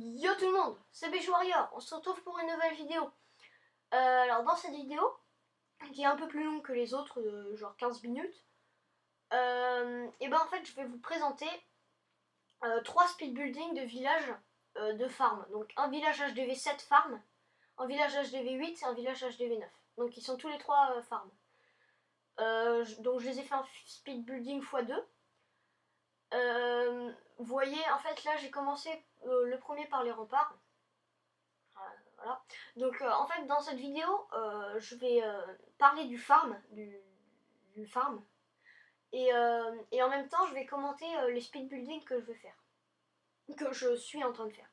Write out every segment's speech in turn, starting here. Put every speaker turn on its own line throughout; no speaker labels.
Yo tout le monde, c'est Beach Warrior, on se retrouve pour une nouvelle vidéo. Alors dans cette vidéo, qui est un peu plus longue que les autres, genre 15 minutes, et ben en fait je vais vous présenter 3 speed building de villages de farm. Donc un village HDV 7 farm, un village HDV 8 et un village HDV 9. Donc ils sont tous les 3 farm. Donc je les ai fait en speed building x2. Vous voyez, en fait là j'ai commencé le premier par les remparts. Voilà. Donc en fait dans cette vidéo je vais parler du farm, du farm et en même temps je vais commenter les speed building que je vais faire, que je suis en train de faire,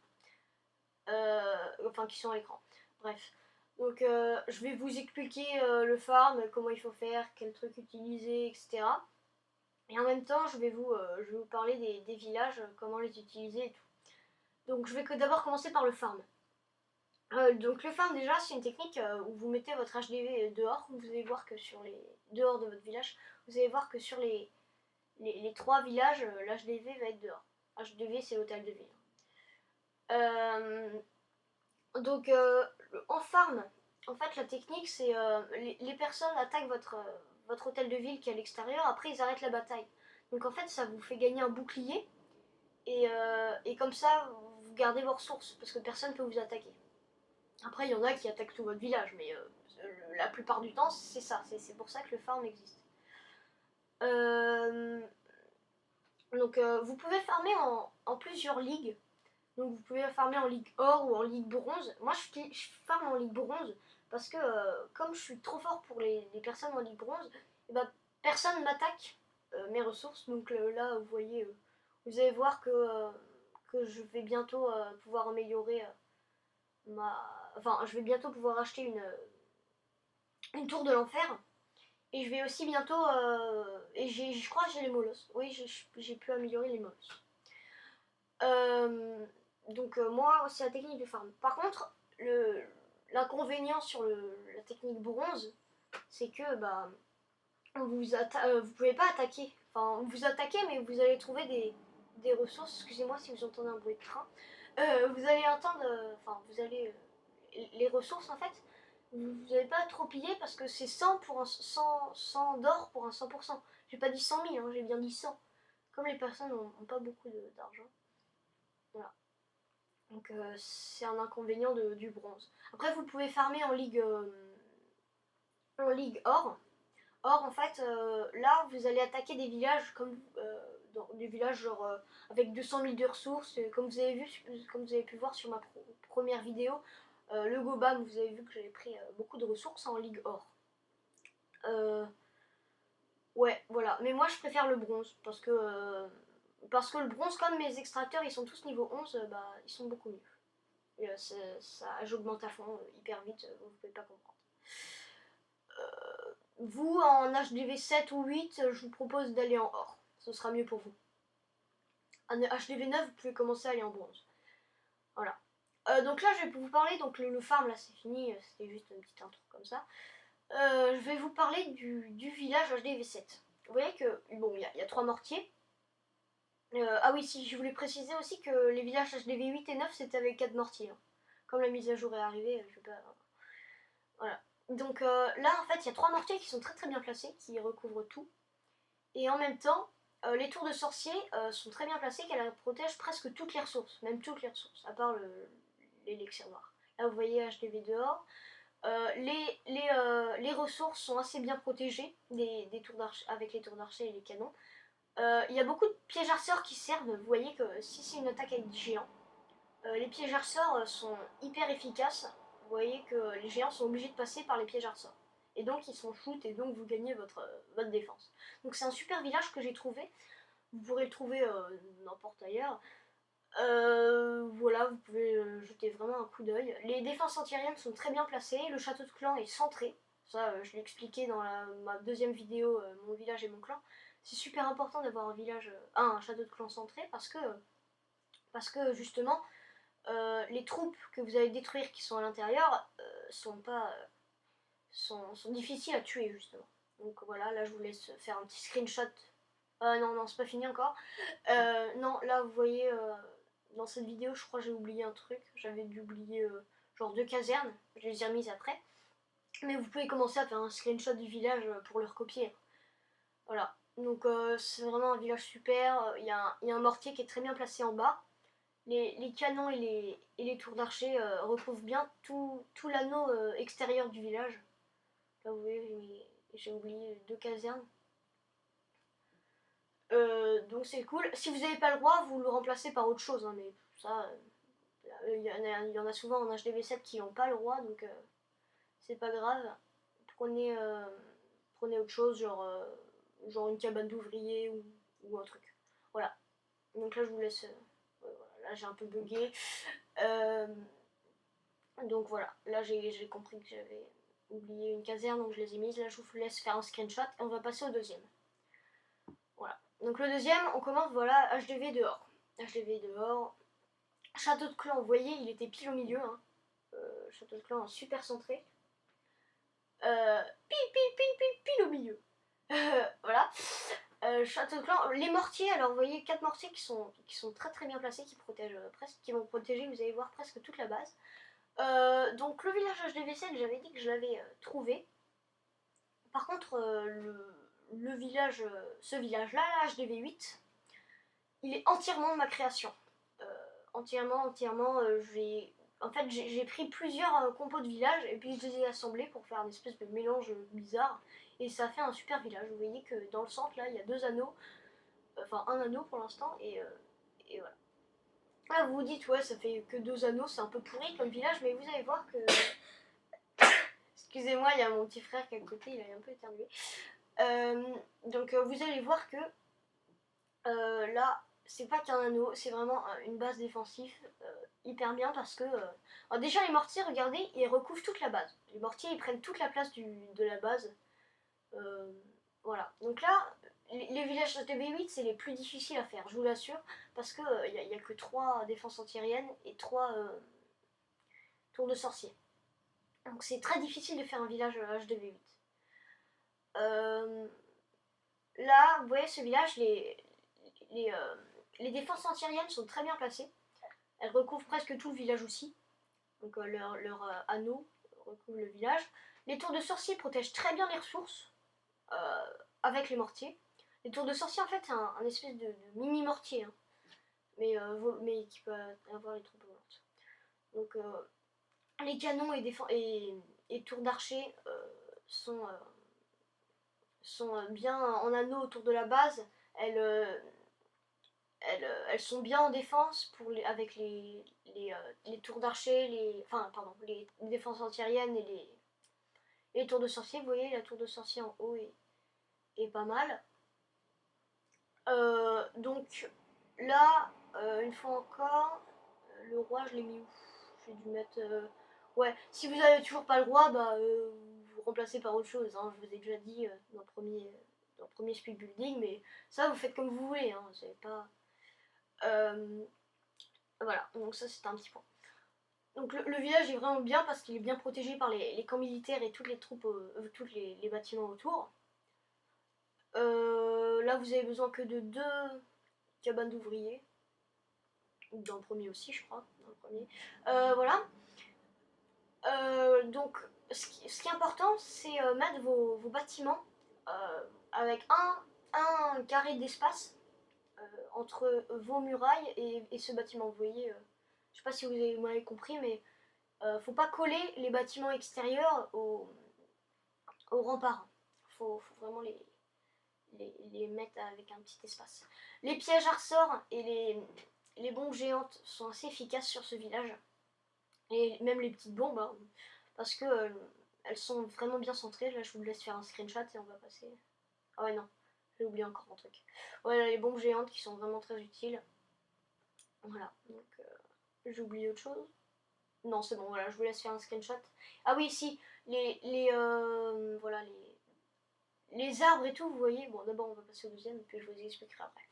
enfin qui sont à l'écran. Bref. Donc je vais vous expliquer le farm, comment il faut faire, quel truc utiliser, etc. Et en même temps je vais vous parler des villages, comment les utiliser et tout. Donc je vais d'abord commencer par le farm. Donc le farm déjà c'est une technique où vous mettez votre HDV dehors. Vous allez voir que sur les dehors de votre village, vous allez voir que sur les 3 villages, l'HDV va être dehors. HDV c'est l'hôtel de ville. Donc en farm, en fait la technique c'est les personnes attaquent votre hôtel de ville qui est à l'extérieur, après ils arrêtent la bataille. Donc en fait ça vous fait gagner un bouclier et comme ça vous gardez vos ressources parce que personne ne peut vous attaquer. Après, il y en a qui attaquent tout votre village, mais la plupart du temps, c'est ça. C'est pour ça que le farm existe. Euh, donc, vous pouvez farmer en plusieurs ligues. Donc, vous pouvez farmer en ligue or ou en ligue bronze. Moi, je farme en ligue bronze parce que, comme je suis trop fort pour les personnes en ligue bronze, et ben, personne ne m'attaque mes ressources. Donc, là, vous voyez, vous allez voir que je vais bientôt pouvoir améliorer Enfin, je vais bientôt pouvoir acheter une tour de l'enfer. Et je vais aussi bientôt... et je crois que j'ai les molosses. Oui, j'ai pu améliorer les molosses. Donc moi, c'est la technique de farm. Par contre, l'inconvénient sur la technique bronze, c'est que bah, vous pouvez pas attaquer. Enfin, vous attaquez, mais vous allez trouver des ressources. Excusez-moi si vous entendez un bruit de train. Vous allez entendre... Enfin, vous allez... les ressources, en fait, vous n'allez pas trop piller parce que c'est 100 pour un 100 d'or pour un 100%. J'ai pas dit 100 000, hein, j'ai bien dit 100. Comme les personnes n'ont pas beaucoup d'argent. Voilà. Donc c'est un inconvénient du bronze. Après, vous pouvez farmer en ligue or. Or, en fait, là, vous allez attaquer des villages comme des villages genre avec 200 000 de ressources. Comme vous avez vu, comme vous avez pu voir sur ma première vidéo, le Gobam, vous avez vu que j'avais pris beaucoup de ressources en ligue or. Ouais, voilà. Mais moi, je préfère le bronze parce que le bronze, comme mes extracteurs, ils sont tous niveau 11, bah, ils sont beaucoup mieux. Et, j'augmente à fond hyper vite, vous pouvez pas comprendre. Vous, en HDV 7 ou 8, je vous propose d'aller en or. Ce sera mieux pour vous. En HDV 9, vous pouvez commencer à aller en bronze. Voilà. Donc là, je vais vous parler, donc le farm, là, c'est fini, c'était juste une petite intro comme ça. Je vais vous parler du village HDV 7. Vous voyez que, bon, il y a 3 mortiers. Ah oui, si, je voulais préciser aussi que les villages HDV 8 et 9, c'était avec 4 mortiers. Hein. Comme la mise à jour est arrivée, je vais pas... Voilà. Donc là, en fait, il y a 3 mortiers qui sont très très bien placés, qui recouvrent tout. Et en même temps, les tours de sorciers sont très bien placées, qu'elles protègent presque toutes les ressources, même toutes les ressources, à part l'élixir noir. Là, vous voyez HDV dehors. Les ressources sont assez bien protégées des tours avec les tours d'archer et les canons. Il y a beaucoup de pièges arceurs qui servent. Vous voyez que si c'est une attaque avec des géants, les pièges arceurs sont hyper efficaces. Vous voyez que les géants sont obligés de passer par les pièges arceurs. Et donc ils sont shoot et donc vous gagnez votre défense. Donc c'est un super village que j'ai trouvé. Vous pourrez le trouver n'importe ailleurs. Voilà, vous pouvez jeter vraiment un coup d'œil. Les défenses antiaériennes sont très bien placées. Le château de clan est centré. Ça, je l'ai expliqué dans ma deuxième vidéo, mon village et mon clan. C'est super important d'avoir un village, un château de clan centré parce que justement, les troupes que vous allez détruire qui sont à l'intérieur sont difficiles à tuer justement. Donc voilà, là je vous laisse faire un petit screenshot. Non, non, c'est pas fini encore. Non, là vous voyez, dans cette vidéo, je crois que j'ai oublié un truc. J'avais dû oublier genre 2 casernes. Je les ai remises après. Mais vous pouvez commencer à faire un screenshot du village pour le recopier. Voilà. Donc c'est vraiment un village super. Il y a un mortier qui est très bien placé en bas. Les canons et les tours d'archer recouvrent bien tout l'anneau extérieur du village. Là vous voyez, j'ai oublié 2 casernes. Donc c'est cool. Si vous n'avez pas le roi, vous le remplacez par autre chose. Hein, mais ça, il y en a souvent en HDV7 qui n'ont pas le roi, donc c'est pas grave. Prenez, prenez autre chose, genre une cabane d'ouvriers ou un truc. Voilà. Donc là je vous laisse. Voilà, là j'ai un peu bugué. Donc voilà. Là j'ai compris que j'avais oublié une caserne, donc je les ai mises. Là je vous laisse faire un screenshot et on va passer au deuxième. Voilà. Donc le deuxième, on commence, voilà, HDV dehors. HDV dehors. Château de clan, vous voyez, il était pile au milieu. Hein. Château de clan super centré. Pile au milieu. Voilà. Château de clan, les mortiers, alors vous voyez 4 mortiers qui sont très très bien placés, qui protègent presque, qui vont protéger, vous allez voir, presque toute la base. Donc le village HDV7, j'avais dit que je l'avais trouvé. Par contre, le village, ce village-là, là, HDV8, il est entièrement de ma création. Entièrement, en fait, j'ai pris plusieurs compos de village et puis je les ai assemblés pour faire une espèce de mélange bizarre. Et ça fait un super village. Vous voyez que dans le centre, là, il y a 2 anneaux. Enfin, un anneau pour l'instant. Et voilà. Là, vous vous dites, ouais, ça fait que 2 anneaux, c'est un peu pourri comme village. Mais vous allez voir que... Excusez-moi, il y a mon petit frère qui est à côté, il a un peu éternué. Donc, vous allez voir que... là, c'est pas qu'un anneau, c'est vraiment une base défensive hyper bien parce que déjà les mortiers, regardez, ils recouvrent toute la base. Les mortiers, ils prennent toute la place de la base. Voilà. Donc là, les villages de TB8, c'est les plus difficiles à faire, je vous l'assure, parce que il y a que 3 défenses antiaériennes et 3 tours de sorcier. Donc c'est très difficile de faire un village HDV8. Là, vous voyez ce village, les défenses antiaériennes sont très bien placées. Elles recouvrent presque tout le village aussi. Donc leur anneau recouvre le village. Les tours de sorcier protègent très bien les ressources avec les mortiers. Les tours de sorcier, en fait, c'est un espèce de mini mortier. Hein, mais qui peut avoir les troupes volantes. Donc les canons et tours d'archer sont bien en anneau autour de la base. Elles sont bien en défense avec les tours d'archer, les défenses antiaériennes et les tours de sorcier. Vous voyez, la tour de sorcier en haut est pas mal. Donc là, une fois encore, le roi, je l'ai mis où? J'ai dû mettre... Ouais, si vous avez toujours pas le roi, bah, vous remplacez par autre chose. Hein. Je vous ai déjà dit dans le premier speed building, mais ça, vous faites comme vous voulez. Hein. C'est pas... Voilà, donc ça c'est un petit point. Donc le village est vraiment bien parce qu'il est bien protégé par les camps militaires et toutes les troupes, tous les bâtiments autour. Là vous avez besoin que de 2 cabanes d'ouvriers. Dans le premier aussi je crois. Dans le premier. Voilà. Donc ce qui est important c'est mettre vos bâtiments avec un carré d'espace entre vos murailles et ce bâtiment. Vous voyez, je sais pas si vous m'avez compris, mais faut pas coller les bâtiments extérieurs aux remparts. Faut vraiment les mettre avec un petit espace. Les pièges à ressort et les bombes géantes sont assez efficaces sur ce village. Et même les petites bombes, hein, parce que elles sont vraiment bien centrées. Là, je vous laisse faire un screenshot et on va passer. Ah ouais, non, j'ai oublié encore un truc. Voilà, les bombes géantes qui sont vraiment très utiles. Voilà, donc j'ai oublié autre chose. Non, c'est bon, voilà, je vous laisse faire un screenshot. Ah oui, si, voilà, les arbres et tout, vous voyez. Bon, d'abord, on va passer au deuxième, et puis je vous expliquerai après.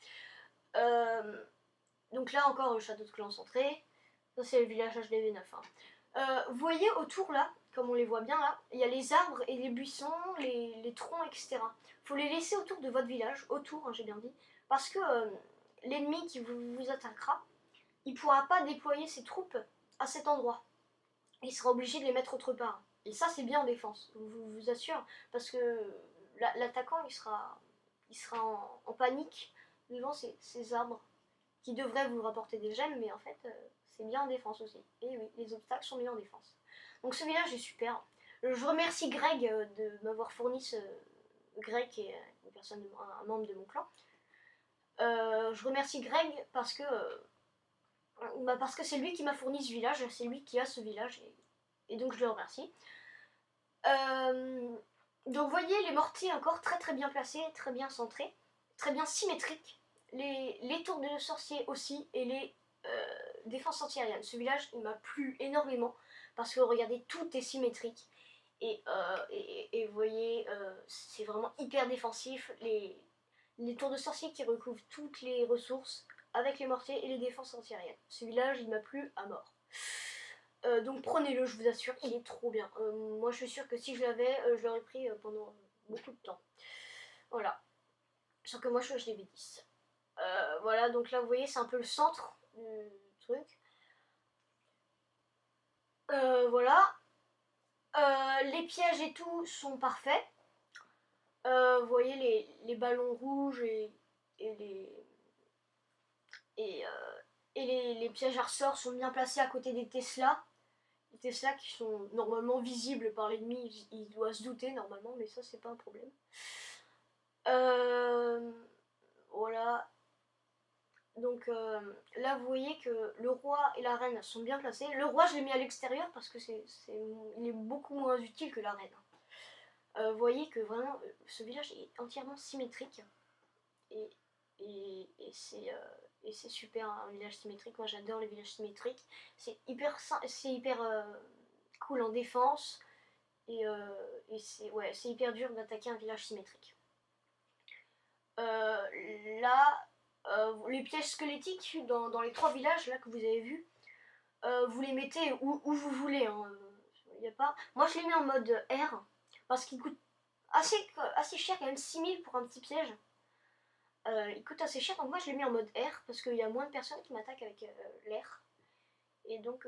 Donc là, encore, le château de clan centré. Ça, c'est le village HDV9. Hein. Vous voyez, autour, là, comme on les voit bien, là, il y a les arbres et les buissons, les troncs, etc. Faut les laisser autour de votre village, autour, hein, j'ai bien dit, parce que l'ennemi qui vous attaquera, il pourra pas déployer ses troupes à cet endroit. Il sera obligé de les mettre autre part. Et ça, c'est bien en défense, je vous assure, parce que l'attaquant, il sera en panique devant ces arbres qui devraient vous rapporter des gemmes, mais en fait, c'est bien en défense aussi. Et oui, les obstacles sont bien en défense. Donc ce village est super. Je remercie Greg de m'avoir fourni ce... Greg qui est une personne, un membre de mon clan. Je remercie Greg parce que c'est lui qui m'a fourni ce village, c'est lui qui a ce village, et donc je le remercie. Donc vous voyez les mortiers encore très très bien placés, très bien centrés, très bien symétriques. Les tours de sorciers aussi, et les défenses antiaériennes. Ce village il m'a plu énormément parce que regardez, tout est symétrique. Et vous voyez, c'est vraiment hyper défensif. Les tours de sorciers qui recouvrent toutes les ressources avec les mortiers et les défenses antiaériennes. Ce village il m'a plu à mort. Donc prenez-le, je vous assure, il est trop bien. Moi je suis sûre que si je l'avais, je l'aurais pris pendant beaucoup de temps. Voilà. Sauf que moi je l'avais 10. Voilà, donc là vous voyez, c'est un peu le centre du truc. Voilà. Les pièges et tout sont parfaits. Vous voyez les ballons rouges et les pièges à ressort sont bien placés à côté des Tesla. Les Tesla qui sont normalement visibles par l'ennemi, il doit se douter normalement, mais ça c'est pas un problème. Voilà. Donc là vous voyez que le roi et la reine sont bien placés. Le roi je l'ai mis à l'extérieur parce que il est beaucoup moins utile que la reine. Vous voyez que vraiment ce village est entièrement symétrique et, et c'est super un village symétrique. Moi j'adore les villages symétriques. C'est hyper cool en défense et c'est hyper dur d'attaquer un village symétrique. Là, les pièges squelettiques dans les 3 villages là que vous avez vus, vous les mettez où vous voulez. Hein. Y a pas... Moi je les mets en mode R parce qu'ils coûtent assez cher, quand même 6000 pour un petit piège. Il coûte assez cher, donc moi je les mets en mode R parce qu'il y a moins de personnes qui m'attaquent avec l'air. Et donc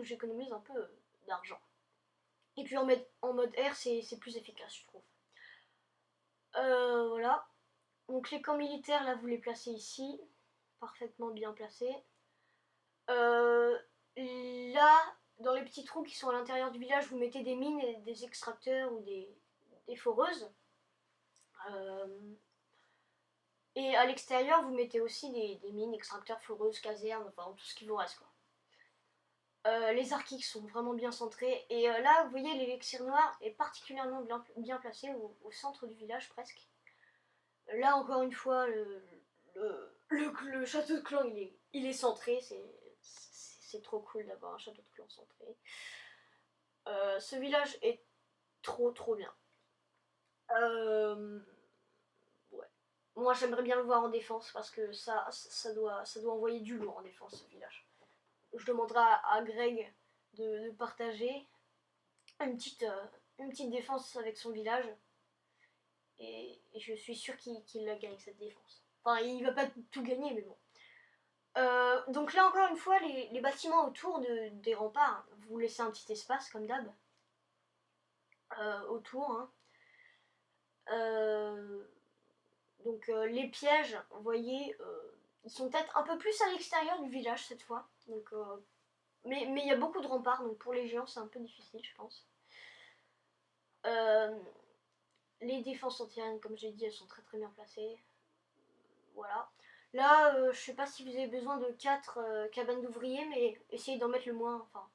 j'économise un peu d'argent. Et puis en mode R c'est plus efficace je trouve. Voilà. Donc les camps militaires là vous les placez ici, parfaitement bien placés. Là, dans les petits trous qui sont à l'intérieur du village, vous mettez des mines et des extracteurs ou des foreuses. Et à l'extérieur, vous mettez aussi des mines, extracteurs, foreuses, casernes, enfin tout ce qui vous reste quoi. Les archiques sont vraiment bien centrés. Et là, vous voyez, l'élixir noir est particulièrement bien placé au centre du village presque. Là, encore une fois, le château de clan, il est centré. C'est trop cool d'avoir un château de clan centré. Ce village est trop bien. Ouais. Moi j'aimerais bien le voir en défense parce que ça doit envoyer du lourd en défense ce village. Je demanderai à Greg de partager une petite défense avec son village et je suis sûre qu'il la gagne cette défense. Enfin il va pas tout gagner mais bon. Donc là encore une fois les bâtiments autour des remparts, vous laissez un petit espace comme d'hab autour. Hein. Donc les pièges, vous voyez, ils sont peut-être un peu plus à l'extérieur du village cette fois. Donc, mais il y a beaucoup de remparts, donc pour les géants c'est un peu difficile je pense. Les défenses antiaériennes comme j'ai dit elles sont très bien placées. Voilà. Là je sais pas si vous avez besoin de 4 cabanes d'ouvriers mais essayez d'en mettre le moins. Enfin,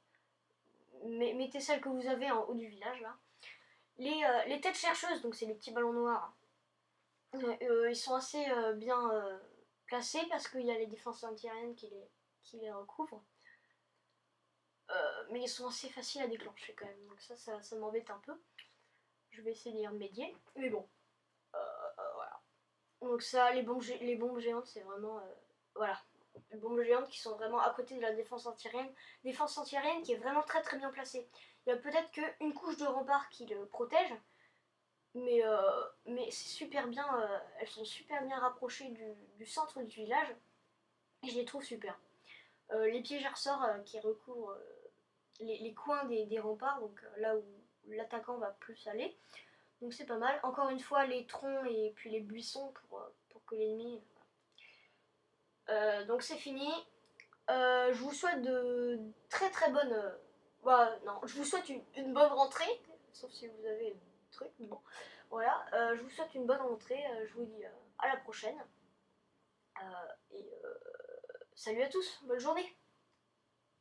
mettez celles que vous avez en haut du village là. Les têtes chercheuses, donc c'est les petits ballons noirs. Ils sont assez bien placés parce qu'il y a les défenses antiaériennes qui les recouvrent. Mais ils sont assez faciles à déclencher quand même, donc ça m'embête un peu. Je vais essayer d'y remédier, mais bon. Voilà. Donc ça, les bombes géantes, c'est vraiment... voilà. Les bombes géantes qui sont vraiment à côté de la défense antiaérienne. Défense antiaérienne qui est vraiment très bien placée. Il y a peut-être qu'une couche de rempart qui le protège, mais c'est super bien, elles sont super bien rapprochées du centre du village et je les trouve super. les pièges à ressort qui recouvrent les coins des remparts, donc là où l'attaquant va plus aller. Donc c'est pas mal. Encore une fois, les troncs et puis les buissons pour que l'ennemi... donc c'est fini. Je vous souhaite de très très bonnes... non, je vous souhaite une bonne rentrée, sauf si vous avez un truc, mais bon. Voilà, je vous souhaite une bonne rentrée, je vous dis à la prochaine. Et salut à tous, bonne journée.